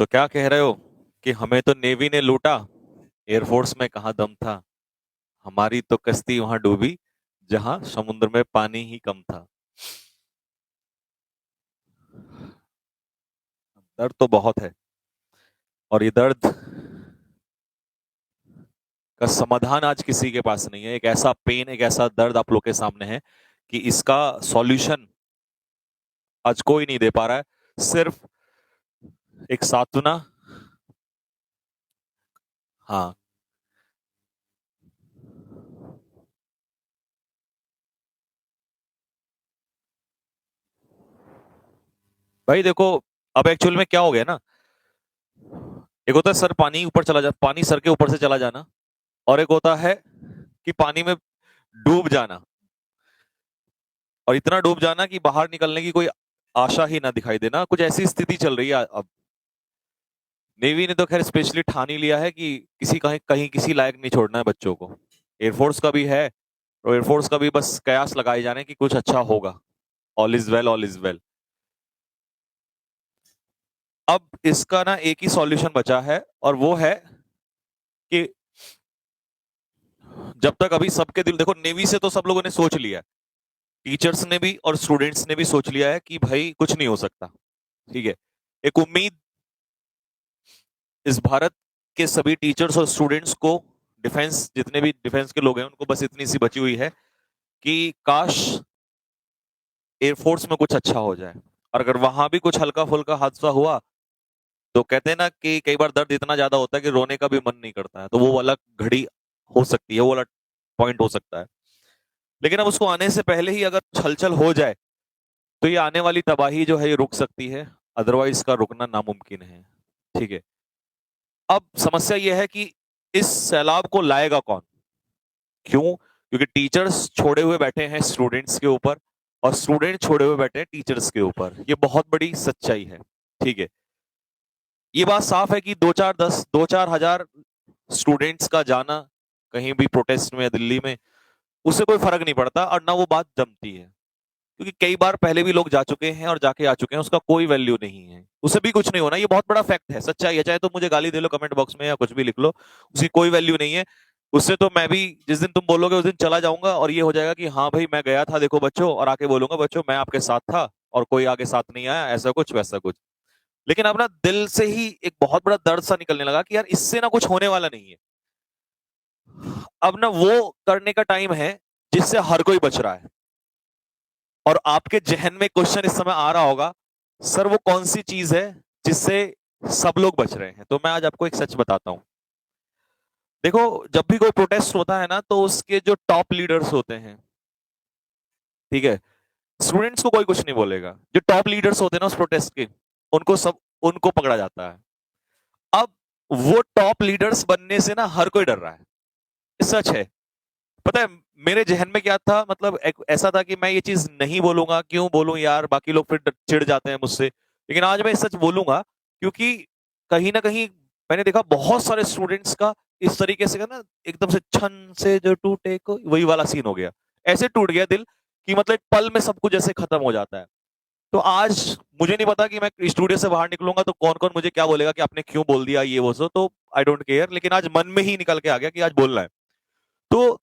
तो क्या कह रहे हो कि हमें तो नेवी ने लूटा, एयरफोर्स में कहाँ दम था। हमारी तो कश्ती वहां डूबी जहां समुद्र में पानी ही कम था। दर्द तो बहुत है, और ये दर्द का समाधान आज किसी के पास नहीं है। एक ऐसा पेन, एक ऐसा दर्द आप लोग के सामने है कि इसका सॉल्यूशन आज कोई नहीं दे पा रहा है। सिर्फ एक सांत्वना। हाँ भाई देखो, अब एक्चुअल में क्या हो गया ना, एक होता है सर पानी ऊपर चला जा, पानी सर के ऊपर से चला जाना, और एक होता है कि पानी में डूब जाना, और इतना डूब जाना कि बाहर निकलने की कोई आशा ही ना दिखाई देना। कुछ ऐसी स्थिति चल रही है अब। नेवी ने तो खैर स्पेशली ठान ही लिया है कि किसी कहीं कहीं किसी लायक नहीं छोड़ना है बच्चों को। एयरफोर्स का भी है, और एयरफोर्स का भी बस कयास लगाए जा रहे हैं कि कुछ अच्छा होगा। All is well, all is well. अब इसका ना एक ही सॉल्यूशन बचा है, और वो है कि जब तक अभी सबके दिल, देखो नेवी से तो सब लोगों ने सोच लिया है, टीचर्स ने भी और स्टूडेंट्स ने भी सोच लिया है कि भाई कुछ नहीं हो सकता। ठीक है, एक उम्मीद इस भारत के सभी टीचर्स और स्टूडेंट्स को, डिफेंस जितने भी डिफेंस के लोग हैं उनको बस इतनी सी बची हुई है कि काश एयरफोर्स में कुछ अच्छा हो जाए। और अगर वहां भी कुछ हल्का फुल्का हादसा हुआ, तो कहते हैं ना कि कई बार दर्द इतना ज्यादा होता है कि रोने का भी मन नहीं करता है, तो वो वाला घड़ी हो सकती है, वो वाला पॉइंट हो सकता है। लेकिन अब उसको आने से पहले ही अगर कुछ हलचल हो जाए, तो ये आने वाली तबाही जो है ये रुक सकती है। अदरवाइज इसका रुकना नामुमकिन है। ठीक है, अब समस्या यह है कि इस सैलाब को लाएगा कौन। क्यों? क्योंकि टीचर्स छोड़े हुए बैठे हैं स्टूडेंट्स के ऊपर, और स्टूडेंट छोड़े हुए बैठे हैं टीचर्स के ऊपर। ये बहुत बड़ी सच्चाई है। ठीक है, ये बात साफ है कि दो चार हजार स्टूडेंट्स का जाना कहीं भी प्रोटेस्ट में या दिल्ली में, उससे कोई फर्क नहीं पड़ता, और ना वो बात जमती है। क्योंकि कई बार पहले भी लोग जा चुके हैं और जाके आ चुके हैं, उसका कोई वैल्यू नहीं है, उससे भी कुछ नहीं होना। ये बहुत बड़ा फैक्ट है, सच्चाई है। चाहे तो मुझे गाली दे लो कमेंट बॉक्स में या कुछ भी लिख लो, उसकी कोई वैल्यू नहीं है। उससे तो मैं भी जिस दिन तुम बोलोगे उस दिन चला जाऊंगा, और ये हो जाएगा कि हाँ भाई मैं गया था देखो बच्चों, और आके बोलूंगा बच्चों मैं आपके साथ था और कोई आगे साथ नहीं आया, ऐसा कुछ वैसा कुछ। लेकिन अब ना दिल से ही एक बहुत बड़ा दर्द सा निकलने लगा कि यार इससे ना कुछ होने वाला नहीं है। अब ना वो करने का टाइम है जिससे हर कोई बच रहा है। और आपके जहन में क्वेश्चन इस समय आ रहा होगा, सर वो कौन सी चीज है जिससे सब लोग बच रहे हैं। तो मैं आज आपको एक सच बताता हूं। देखो, जब भी कोई प्रोटेस्ट होता है ना, तो उसके जो टॉप लीडर्स होते हैं, ठीक है, स्टूडेंट्स को कोई कुछ नहीं बोलेगा। जो टॉप लीडर्स होते हैं ना उस प्रोटेस्ट के, उनको पकड़ा जाता है। अब वो टॉप लीडर्स बनने से ना हर कोई डर रहा है। ये सच है। पता है मेरे जहन में क्या था, मतलब ऐसा था कि मैं ये चीज नहीं बोलूंगा, क्यों बोलूं यार, बाकी लोग फिर चिढ़ जाते हैं मुझसे। लेकिन आज मैं सच बोलूंगा, क्योंकि कहीं ना कहीं मैंने देखा बहुत सारे स्टूडेंट्स का इस तरीके से ना, एकदम से छन से जो टूटे को वही वाला सीन हो गया। ऐसे टूट गया दिल कि मतलब एक पल में सब कुछ ऐसे खत्म हो जाता है। तो आज मुझे नहीं पता कि मैं स्टूडियो से बाहर निकलूंगा तो कौन कौन मुझे क्या बोलेगा कि आपने क्यों बोल दिया ये वो सो, तो आई डोंट केयर। लेकिन आज मन में ही निकल के आ गया कि आज बोलना है। तो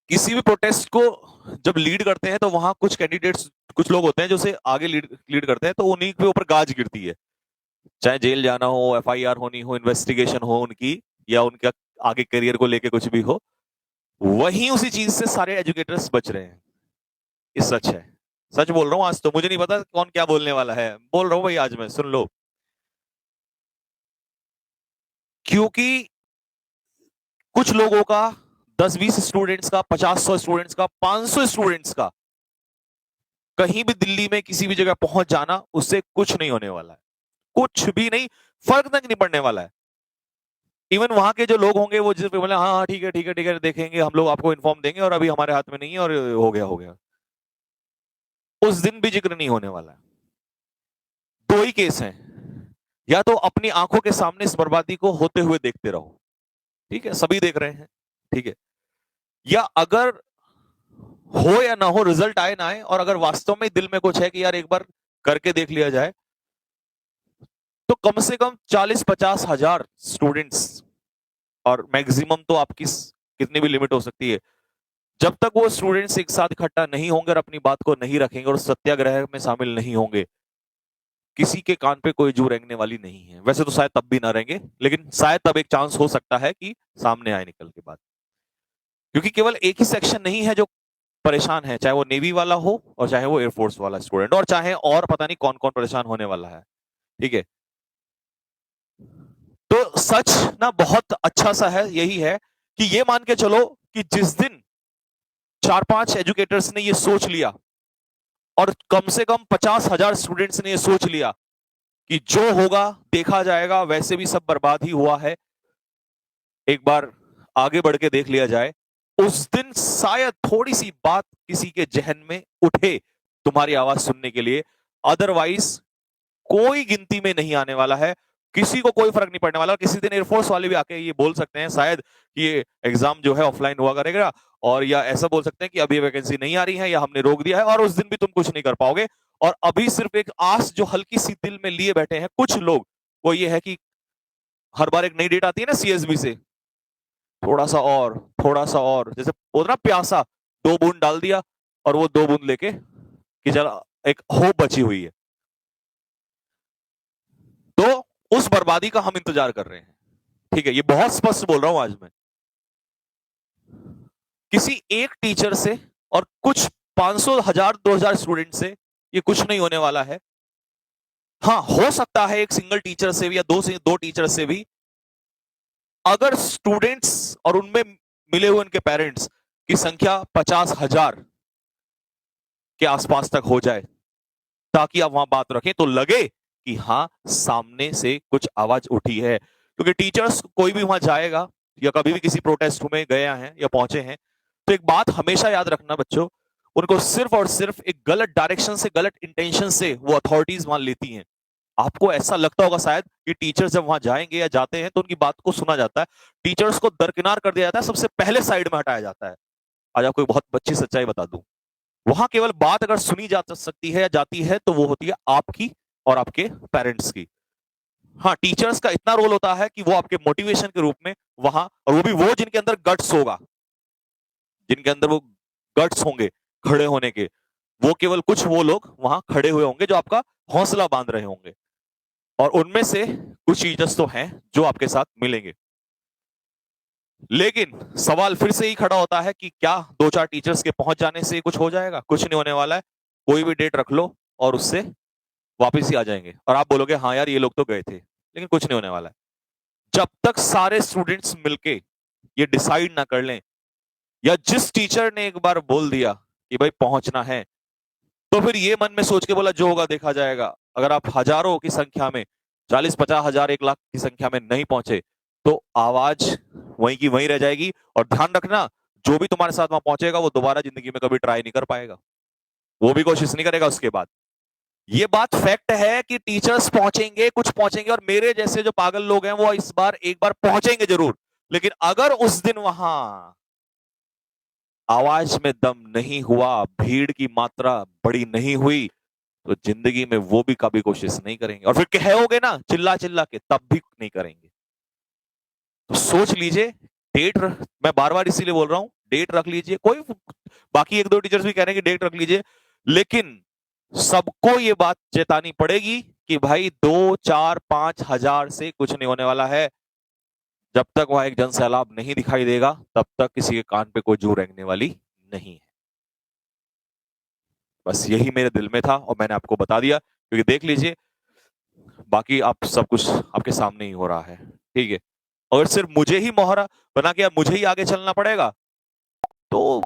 किसी भी प्रोटेस्ट को जब लीड करते हैं, तो वहां कुछ कैंडिडेट्स, कुछ लोग होते हैं जो उसे आगे लीड लीड करते हैं, तो उन्हीं के ऊपर गाज गिरती है। चाहे जेल जाना हो, एफआईआर होनी हो, इन्वेस्टिगेशन हो उनकी, या उनका आगे करियर को लेके कुछ भी हो, वहीं उसी चीज से सारे एजुकेटर्स बच रहे हैं। ये सच है। सच बोल रहा हूं। आज तो मुझे नहीं पता कौन क्या बोलने वाला है, बोल रहा हूं भाई आज मैं, सुन लो। क्योंकि कुछ लोगों का, 10-20 स्टूडेंट्स का, 50-100 स्टूडेंट्स का, 500 स्टूडेंट्स का कहीं भी दिल्ली में किसी भी जगह पहुंच जाना, उससे कुछ नहीं होने वाला है। कुछ भी नहीं, फर्क तक नहीं पड़ने वाला है। इवन वहां के जो लोग होंगे वो जिस बोले हाँ हाँ ठीक है ठीक है ठीक है, देखेंगे हम लोग, आपको इन्फॉर्म देंगे, और अभी हमारे हाथ में नहीं है, और हो गया हो गया, उस दिन भी जिक्र नहीं होने वाला है। दो ही केस हैं, या तो अपनी आंखों के सामने इस बर्बादी को होते हुए देखते रहो, ठीक है, सभी देख रहे हैं, ठीक है, या अगर हो या ना हो, रिजल्ट आए ना आए, और अगर वास्तव में दिल में कुछ है कि यार एक बार करके देख लिया जाए, तो कम से कम 40-50 हजार स्टूडेंट्स, और मैक्सिमम तो आपकी कितनी भी लिमिट हो सकती है, जब तक वो स्टूडेंट्स एक साथ इकट्ठा नहीं होंगे और अपनी बात को नहीं रखेंगे और सत्याग्रह में शामिल नहीं होंगे, किसी के कान पे कोई जू रेंगने वाली नहीं है। वैसे तो शायद तब भी ना रेंगे, लेकिन शायद तब एक चांस हो सकता है कि सामने आए निकल के बाद, क्योंकि केवल एक ही सेक्शन नहीं है जो परेशान है, चाहे वो नेवी वाला हो और चाहे वो एयरफोर्स वाला स्टूडेंट, और चाहे और पता नहीं कौन कौन परेशान होने वाला है। ठीक है, तो सच ना बहुत अच्छा सा है, यही है कि ये मान के चलो कि जिस दिन 4-5 एजुकेटर्स ने ये सोच लिया और कम से कम 50,000 स्टूडेंट्स ने ये सोच लिया कि जो होगा देखा जाएगा, वैसे भी सब बर्बाद ही हुआ है, एक बार आगे बढ़ के देख लिया जाए, उस दिन शायद थोड़ी सी बात किसी के जहन में उठे तुम्हारी आवाज सुनने के लिए। अदरवाइज कोई गिनती में नहीं आने वाला है, किसी को कोई फर्क नहीं पड़ने वाला। किसी दिन एयरफोर्स वाले भी आके ये बोल सकते हैं शायद कि ये एग्जाम जो है ऑफलाइन हुआ करेगा, और या ऐसा बोल सकते हैं कि अभी वैकेंसी नहीं आ रही है या हमने रोक दिया है, और उस दिन भी तुम कुछ नहीं कर पाओगे। और अभी सिर्फ एक आस जो हल्की सी दिल में लिए बैठे हैं कुछ लोग, वो ये है कि हर बार एक नई डेट आती है ना सीएसबी से, थोड़ा सा और, थोड़ा सा और, जैसे बोल ना प्यासा, 2 बूंद डाल दिया और वो 2 बूंद लेके कि चला एक होप बची हुई है, तो उस बर्बादी का हम इंतजार कर रहे हैं। ठीक है, ये बहुत स्पष्ट बोल रहा हूं आज मैं। किसी एक टीचर से और कुछ 500, 1000, 2000 स्टूडेंट से ये कुछ नहीं होने वाला है। हाँ, हो सकता है एक सिंगल टीचर से भी या दो टीचर से भी, अगर स्टूडेंट्स और उनमें मिले हुए उनके पेरेंट्स की संख्या 50,000 के आसपास तक हो जाए, ताकि आप वहां बात रखें तो लगे कि हाँ सामने से कुछ आवाज उठी है। क्योंकि टीचर्स कोई भी वहां जाएगा या कभी भी किसी प्रोटेस्ट में गए हैं या पहुंचे हैं, तो एक बात हमेशा याद रखना बच्चों, उनको सिर्फ और सिर्फ एक गलत डायरेक्शन से, गलत इंटेंशन से वो अथॉरिटीज मान लेती हैं। आपको ऐसा लगता होगा शायद कि टीचर्स जब वहां जाएंगे या जाते हैं तो उनकी बात को सुना जाता है, टीचर्स को दरकिनार कर दिया जाता है, सबसे पहले साइड में हटाया जाता है। आज आपको एक बहुत अच्छी सच्चाई बता दूं, वहां केवल बात अगर सुनी जा सकती है या जाती है तो वो होती है आपकी और आपके पेरेंट्स की। हाँ, टीचर्स का इतना रोल होता है कि वो आपके मोटिवेशन के रूप में वहां, और वो भी वो जिनके अंदर गट्स होगा, जिनके अंदर वो गट्स होंगे खड़े होने के, वो केवल कुछ वो लोग वहां खड़े हुए होंगे जो आपका हौसला बांध रहे होंगे, और उनमें से कुछ टीचर्स तो हैं जो आपके साथ मिलेंगे। लेकिन सवाल फिर से ही खड़ा होता है कि क्या 2-4 टीचर्स के पहुंच जाने से कुछ हो जाएगा? कुछ नहीं होने वाला है। कोई भी डेट रख लो और उससे वापस ही आ जाएंगे, और आप बोलोगे हाँ यार ये लोग तो गए थे, लेकिन कुछ नहीं होने वाला है। जब तक सारे स्टूडेंट्स मिलके ये डिसाइड ना कर लें, या जिस टीचर ने एक बार बोल दिया कि भाई पहुंचना है, तो फिर ये मन में सोच के बोला जो होगा देखा जाएगा। अगर आप हजारों की संख्या में, 40-50 हजार, 1 लाख की संख्या में नहीं पहुंचे, तो आवाज वहीं की वहीं रह जाएगी। और ध्यान रखना, जो भी तुम्हारे साथ वहां पहुंचेगा वो दोबारा जिंदगी में कभी ट्राई नहीं कर पाएगा, वो भी कोशिश नहीं करेगा उसके बाद। ये बात फैक्ट है कि टीचर्स पहुंचेंगे, कुछ पहुंचेंगे, और मेरे जैसे जो पागल लोग हैं वो इस बार एक बार पहुंचेंगे जरूर। लेकिन अगर उस दिन वहां आवाज में दम नहीं हुआ, भीड़ की मात्रा बड़ी नहीं हुई, तो जिंदगी में वो भी कभी कोशिश नहीं करेंगे, और फिर कहोगे ना चिल्ला चिल्ला के, तब भी नहीं करेंगे। तो सोच लीजिए, मैं बार बार इसीलिए बोल रहा हूं, डेट रख लीजिए। कोई बाकी 1-2 टीचर्स भी कह रहे हैं कि डेट रख लीजिए, लेकिन सबको ये बात चेतानी पड़ेगी कि भाई 2-4-5 हजार से कुछ नहीं होने वाला है। जब तक वहां एक जन सैलाब नहीं दिखाई देगा, तब तक किसी के कान पे कोई जू रेंगने वाली नहीं है। बस यही मेरे दिल में था और मैंने आपको बता दिया, क्योंकि देख लीजिए बाकी आप सब कुछ आपके सामने ही हो रहा है। ठीक है, अगर सिर्फ मुझे ही मोहरा बना के मुझे ही आगे चलना पड़ेगा तो